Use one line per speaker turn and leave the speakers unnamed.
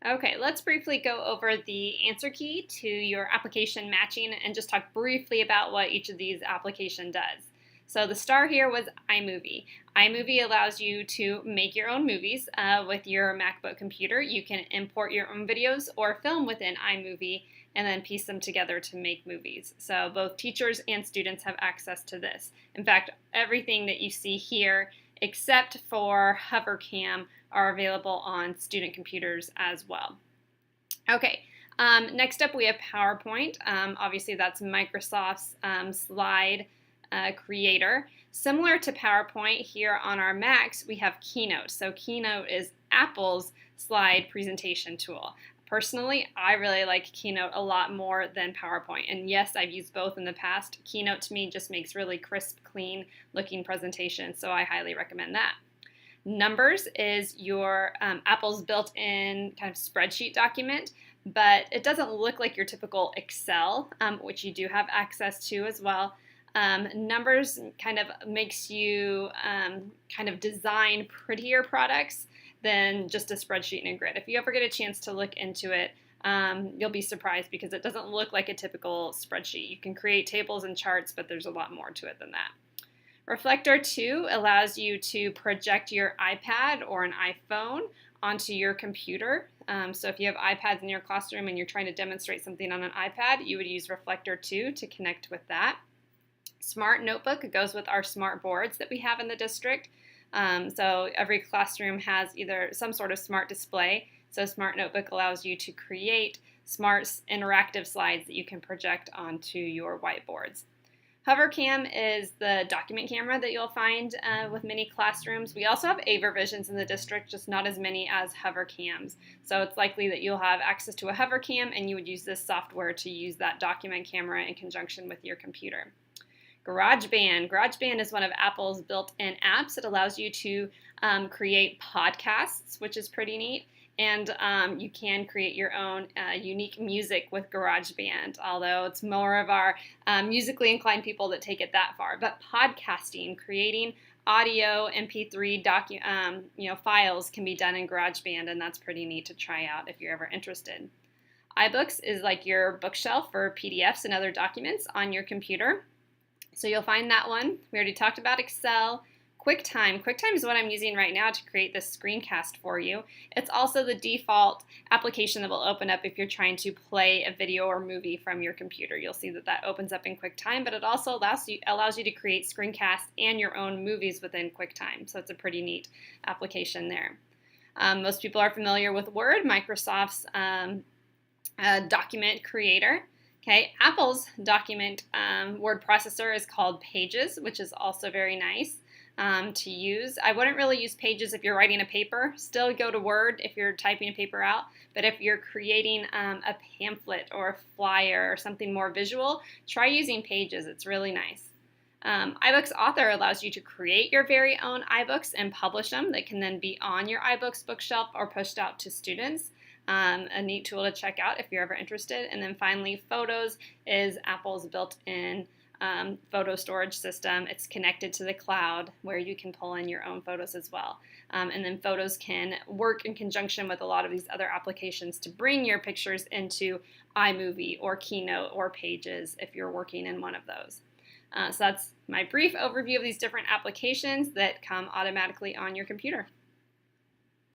Okay, let's briefly go over the answer key to your application matching and just talk briefly about what each of these application does. So the star here was iMovie. iMovie allows you to make your own movies with your MacBook computer. You can import your own videos or film within iMovie and then piece them together to make movies. So both teachers and students have access to this. In fact, everything that you see here except for HoverCam are available on student computers as well. Okay, next up we have PowerPoint. Obviously that's Microsoft's slide creator. Similar to PowerPoint, here on our Macs we have Keynote. So Keynote is Apple's slide presentation tool. Personally, I really like Keynote a lot more than PowerPoint. And yes, I've used both in the past. Keynote to me just makes really crisp, clean looking presentations, so I highly recommend that. Numbers is your Apple's built-in kind of spreadsheet document, but it doesn't look like your typical Excel, which you do have access to as well. Numbers kind of makes you kind of design prettier products than just a spreadsheet and a grid. If you ever get a chance to look into it, you'll be surprised because it doesn't look like a typical spreadsheet. You can create tables and charts, but there's a lot more to it than that. Reflector 2 allows you to project your iPad or an iPhone onto your computer. So if you have iPads in your classroom and you're trying to demonstrate something on an iPad, you would use Reflector 2 to connect with that. Smart Notebook goes with our smart boards that we have in the district. So every classroom has either some sort of smart display. So Smart Notebook allows you to create smart interactive slides that you can project onto your whiteboards. HoverCam is the document camera that you'll find with many classrooms. We also have AverVisions in the district, just not as many as HoverCams. So it's likely that you'll have access to a HoverCam and you would use this software to use that document camera in conjunction with your computer. GarageBand. GarageBand is one of Apple's built-in apps. It allows you to create podcasts, which is pretty neat. And you can create your own unique music with GarageBand, although it's more of our musically inclined people that take it that far. But podcasting, creating audio MP3 files can be done in GarageBand, and that's pretty neat to try out if you're ever interested. iBooks is like your bookshelf for PDFs and other documents on your computer. So you'll find that one. We already talked about Excel. QuickTime. QuickTime is what I'm using right now to create this screencast for you. It's also the default application that will open up if you're trying to play a video or movie from your computer. You'll see that that opens up in QuickTime, but it also allows you to create screencasts and your own movies within QuickTime. So it's a pretty neat application there. Most people are familiar with Word, Microsoft's document creator. Okay, Apple's document word processor is called Pages, which is also very nice to use. I wouldn't really use Pages if you're writing a paper. Still go to Word if you're typing a paper out. But if you're creating a pamphlet or a flyer or something more visual, try using Pages. It's really nice. iBooks Author allows you to create your very own iBooks and publish them. They can then be on your iBooks bookshelf or pushed out to students. A neat tool to check out if you're ever interested. And then finally, Photos is Apple's built-in photo storage system. It's connected to the cloud where you can pull in your own photos as well. And then Photos can work in conjunction with a lot of these other applications to bring your pictures into iMovie or Keynote or Pages if you're working in one of those. So that's my brief overview of these different applications that come automatically on your computer.